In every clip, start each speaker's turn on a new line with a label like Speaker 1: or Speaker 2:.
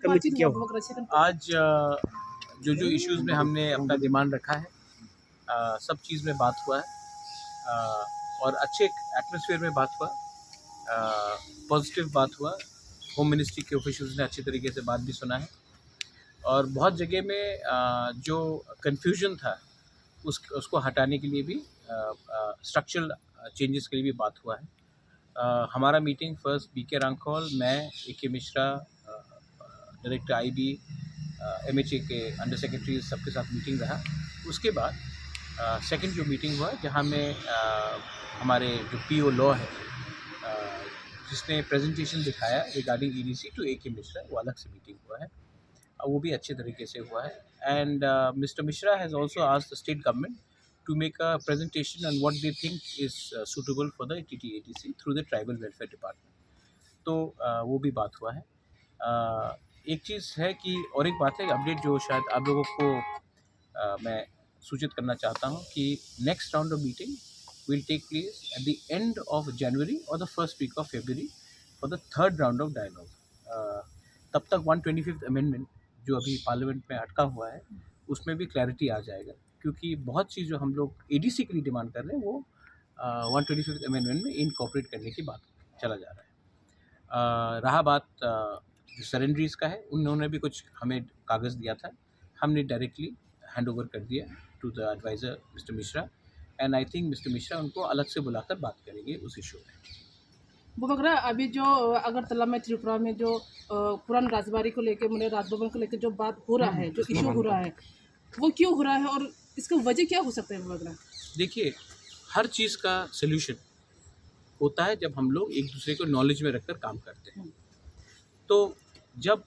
Speaker 1: Committee क्या हो?
Speaker 2: आज जो इश्यूज़ में हमने अपना डिमांड रखा है, सब चीज़ में बात हुआ है, और अच्छे एटमॉस्फेयर में बात हुआ, पॉजिटिव बात हुआ। होम मिनिस्ट्री के ऑफिशियल्स ने अच्छी तरीके से बात भी सुना है, और बहुत जगह में जो कन्फ्यूजन था उसको हटाने के लिए भी, स्ट्रक्चरल चेंजेस के लिए भी बात हुआ है। हमारा मीटिंग फर्स्ट बीके रांखौल, मैं, AK. Mishra, director IB, MHA के अंडर सेक्रेटरी, सबके साथ मीटिंग रहा। उसके बाद सेकंड जो मीटिंग हुआ, जहाँ में हमारे जो पीओ लॉ है, जिसने प्रेजेंटेशन दिखाया regarding EDC to AK. Mishra, वो अलग से मीटिंग हुआ है, वो भी अच्छे तरीके से हुआ है। And mister Mishra has also asked the state government to make a presentation on what they think is suitable for the TTATC through the Tribal Welfare Department. तो वो भी बात हुआ है। एक चीज़ है कि, और एक बात है, अपडेट जो शायद आप लोगों को मैं सूचित करना चाहता हूँ कि next round of meeting will take place at the end of January और the first week of February for the third round of dialogue. तब तक 125th अमेंडमेंट जो अभी पार्लियामेंट में अटका हुआ है, उसमें भी क्लैरिटी आ जाएगा, क्योंकि बहुत चीज़ जो हम लोग एडीसी के लिए डिमांड कर रहे हैं वो 125th अमेंडमेंट में इनकॉर्पोरेट करने की बात चला जा रहा है। रहा बात जो सरेंडरीज का है, उन्होंने भी कुछ हमें कागज़ दिया था, हमने डायरेक्टली हैंड ओवर कर दिया to the adviser mister Mishra, and I think mister Mishra उनको अलग से बुलाकर बात करेंगे उस इशू में।
Speaker 1: वो वगैरह अभी जो अगरतला में, त्रिपुरा में जो पुरान राजबाड़ी को लेकर, मतलब राजभवन को लेकर जो बात हो रहा है, जो इशू हो रहा है, वो क्यों हो रहा है और इसका वजह क्या हो सकता है वगैरह?
Speaker 2: देखिए, हर चीज़ का सल्यूशन होता है जब हम लोग एक दूसरे को नॉलेज में रखकर काम करते हैं। तो जब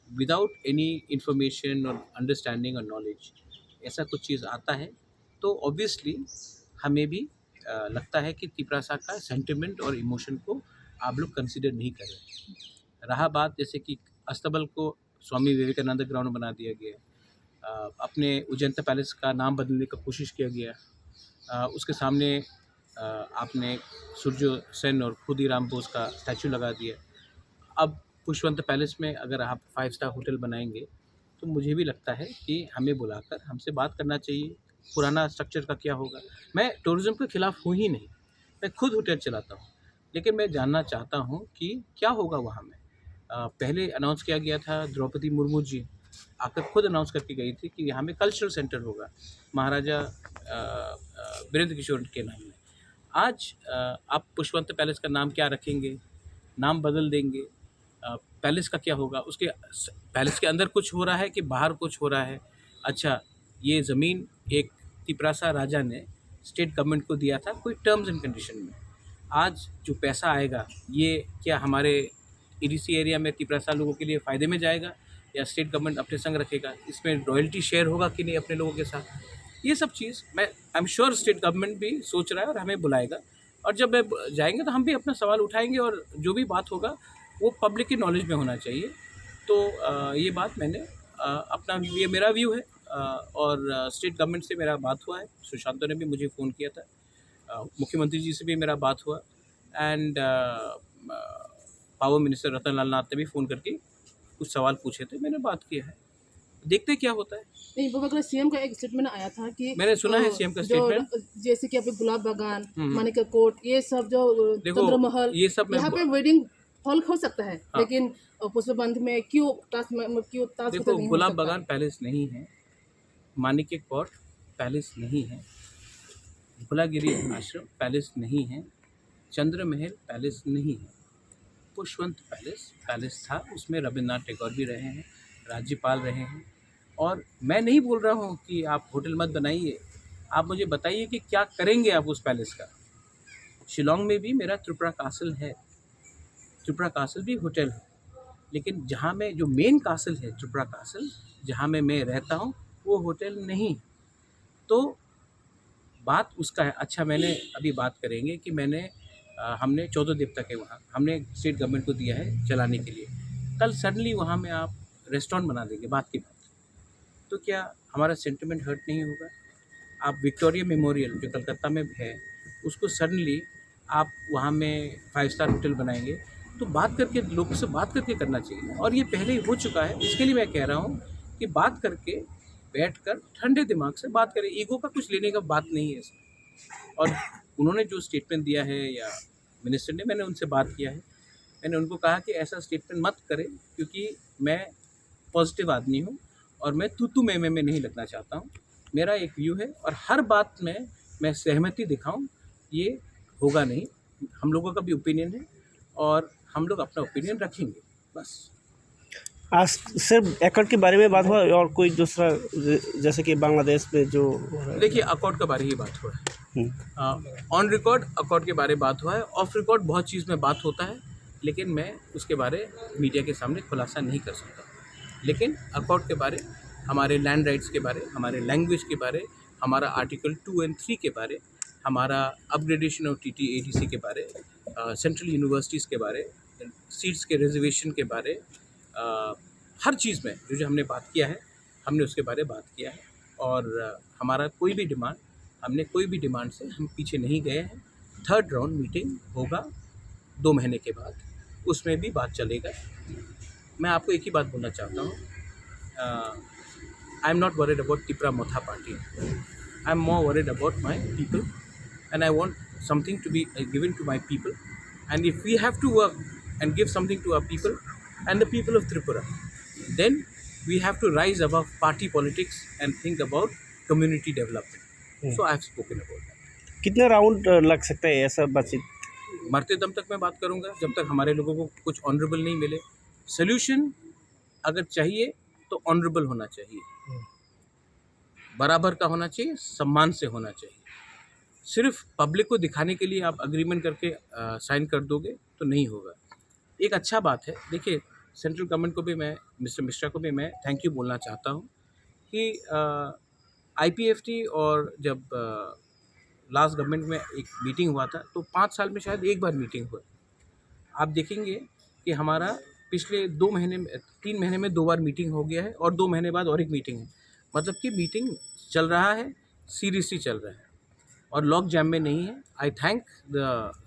Speaker 2: विदाउट एनी इंफॉर्मेशन और अंडरस्टैंडिंग और नॉलेज ऐसा कुछ चीज़ आता है, तो ऑब्वियसली हमें भी लगता है कि तिपरासा का सेंटिमेंट और इमोशन को आप लोग कंसिडर नहीं कर रहे। रहा बात, जैसे कि अस्तबल को स्वामी विवेकानंद ग्राउंड बना दिया गया, अपने उजंता पैलेस का नाम बदलने का कोशिश किया गया, उसके सामने आपने सूर्य सेन और खुदीराम बोस का स्टैचू लगा दिया। अब पुष्पवंत पैलेस में अगर आप 5 स्टार होटल बनाएंगे, तो मुझे भी लगता है कि हमें बुलाकर हमसे बात करना चाहिए, पुराना स्ट्रक्चर का क्या होगा। मैं टूरिज़्म के खिलाफ हूँ ही नहीं, मैं खुद होटल चलाता हूँ, लेकिन मैं जानना चाहता हूँ कि क्या होगा वहाँ में। पहले अनाउंस किया गया था, द्रौपदी मुर्मू जी आकर खुद अनाउंस करके गई थी कि यहाँ में कल्चरल सेंटर होगा, महाराजा वीरेंद्र किशोर के नाम में। आज आप पुष्पवंत पैलेस का नाम क्या रखेंगे, नाम बदल देंगे, पैलेस का क्या होगा, उसके पैलेस के अंदर कुछ हो रहा है कि बाहर कुछ हो रहा है। अच्छा, ये ज़मीन एक तिपरासा राजा ने स्टेट गवर्नमेंट को दिया था कोई टर्म्स एंड कंडीशन में। आज जो पैसा आएगा, ये क्या हमारे ईडीसी एरिया में तिपरासा लोगों के लिए फ़ायदे में जाएगा, या स्टेट गवर्नमेंट अपने संग रखेगा? इसमें रॉयल्टी शेयर होगा कि नहीं अपने लोगों के साथ? ये सब चीज़ मैं I am sure state government भी सोच रहा है और हमें बुलाएगा, और जब जाएंगे तो हम भी अपना सवाल उठाएंगे, और जो भी बात होगा वो पब्लिक की नॉलेज में होना चाहिए। तो ये बात मैंने अपना, ये मेरा व्यू है, और स्टेट गवर्नमेंट से मेरा बात हुआ है, सुशांतों ने भी मुझे फ़ोन किया था, मुख्यमंत्री जी से भी मेरा बात हुआ, एंड पावर मिनिस्टर रतन लाल नाथ ने भी फ़ोन करके कुछ सवाल पूछे थे, मैंने बात किया है, देखते क्या होता है।
Speaker 1: नहीं, वो वगैरह सीएम का एक स्टेटमेंट आया था कि
Speaker 2: मैंने सुना है सीएम का स्टेटमेंट,
Speaker 1: जैसे कि अभी गुलाब बागान, मानिका कोट, ये सब जो चंद्र महल,
Speaker 2: ये सब
Speaker 1: यहाँ पे वेडिंग हॉल हो सकता है,
Speaker 2: हाँ।
Speaker 1: लेकिन पुष्पबंध में क्यों ताज
Speaker 2: देखो,
Speaker 1: नहीं हो
Speaker 2: गुलाब
Speaker 1: सकता?
Speaker 2: बागान पैलेस नहीं है, मानिका कोट पैलेस नहीं है, भुलागिरी आश्रम पैलेस नहीं है, चंद्र महल पैलेस नहीं है, पुष्पवंत पैलेस था, उसमें रविन्द्रनाथ टैगोर भी रहे हैं, राज्यपाल रहे हैं। और मैं नहीं बोल रहा हूँ कि आप होटल मत बनाइए, आप मुझे बताइए कि क्या करेंगे आप उस पैलेस का। शिलोंग में भी मेरा त्रिपुरा कासल है, त्रिपुरा कासल भी होटल है, लेकिन जहाँ में जो मेन कासल है त्रिपुरा कासल, जहाँ में मैं रहता हूँ, वो होटल नहीं। तो बात उसका है। अच्छा, मैंने अभी बात करेंगे कि हमने 14 देवता के वहाँ हमने स्टेट गवर्नमेंट को दिया है चलाने के लिए, कल सडनली वहाँ में आप रेस्टोरेंट बना देंगे बात की बात, तो क्या हमारा सेंटिमेंट हर्ट नहीं होगा? आप विक्टोरिया मेमोरियल जो कलकत्ता में है, उसको सडनली आप वहाँ में 5 स्टार होटल बनाएंगे, तो बात करके लोगों से बात करके करना चाहिए, और ये पहले ही हो चुका है। इसके लिए मैं कह रहा हूँ कि बात करके बैठकर ठंडे दिमाग से बात करें, ईगो का कुछ लेने का बात नहीं है इसमें। और उन्होंने जो स्टेटमेंट दिया है या मिनिस्टर ने, मैंने उनसे बात किया है, मैंने उनको कहा कि ऐसा स्टेटमेंट मत करें, क्योंकि मैं पॉजिटिव आदमी हूँ और मैं तू मैं नहीं लगना चाहता हूँ। मेरा एक व्यू है और हर बात में मैं सहमति दिखाऊं, ये होगा नहीं। हम लोगों का भी ओपिनियन है और हम लोग अपना ओपिनियन रखेंगे, बस।
Speaker 3: आज सिर्फ एकड़ के बारे में बात हुआ और कोई दूसरा जैसे कि बांग्लादेश में जो
Speaker 2: देखिए, अकॉर्ड के बारे ही बात हुआ है। ऑन रिकॉर्ड अकॉर्ड के बारे में बात हुआ है, ऑफ रिकॉर्ड बहुत चीज़ में बात होता है, लेकिन मैं उसके बारे मीडिया के सामने खुलासा नहीं कर सकता। लेकिन अकॉर्ड के बारे, हमारे लैंड राइट्स के बारे, हमारे लैंग्वेज के बारे, हमारा आर्टिकल 2 और 3 के बारे, हमारा अपग्रेडेशन ऑफ TTATC के बारे, सेंट्रल यूनिवर्सिटीज़ के बारे, सीट्स के रिजर्वेशन के बारे, हर चीज़ में जो हमने बात किया है, हमने उसके बारे में बात किया है। और हमारा कोई भी डिमांड, हमने कोई भी डिमांड से हम पीछे नहीं गए हैं। 3rd राउंड मीटिंग होगा 2 महीने के बाद, उसमें भी बात चलेगा। मैं आपको एक ही बात बोलना चाहता हूँ, I am not worried about Tipra Motha party, I am more worried about my people, and I want something to be given to my people, and if we have to work and give something to our people and the people of Tripura, then we have to rise above party politics and think about community development. So I have spoken about that.
Speaker 3: कितने round लग सकते हैं ऐसा बातचीत?
Speaker 2: मरते दम तक मैं बात करूंगा, जब तक हमारे लोगों को कुछ ऑनरेबल नहीं मिले। सोल्यूशन अगर चाहिए तो ऑनरेबल होना चाहिए, बराबर का होना चाहिए, सम्मान से होना चाहिए। सिर्फ पब्लिक को दिखाने के लिए आप अग्रीमेंट करके साइन कर दोगे तो नहीं होगा। एक अच्छा बात है, देखिए, सेंट्रल गवर्नमेंट को भी मैं, मिस्टर मिश्रा को भी मैं थैंक यू बोलना चाहता हूँ कि IPFT और जब लास्ट गवर्नमेंट में एक मीटिंग हुआ था तो 5 साल में शायद एक बार मीटिंग हुआ। आप देखेंगे कि हमारा पिछले 3 महीने में 2 बार मीटिंग हो गया है और 2 महीने बाद और एक मीटिंग है। मतलब कि मीटिंग चल रहा है, सीरियसली चल रहा है और लॉक जैम में नहीं है। आई thank the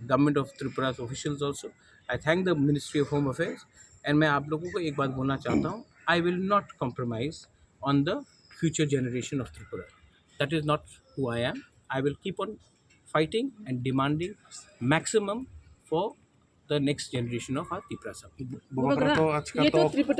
Speaker 2: government of Tripura officials also, I thank the ministry of home affairs, and मैं आप लोगों को एक बात बोलना चाहता हूँ, I will not compromise on the future generation of Tripura. That is not who I am. I will keep on fighting and demanding maximum for the next generation of our Tripura.
Speaker 1: ये तो त्रिपुरा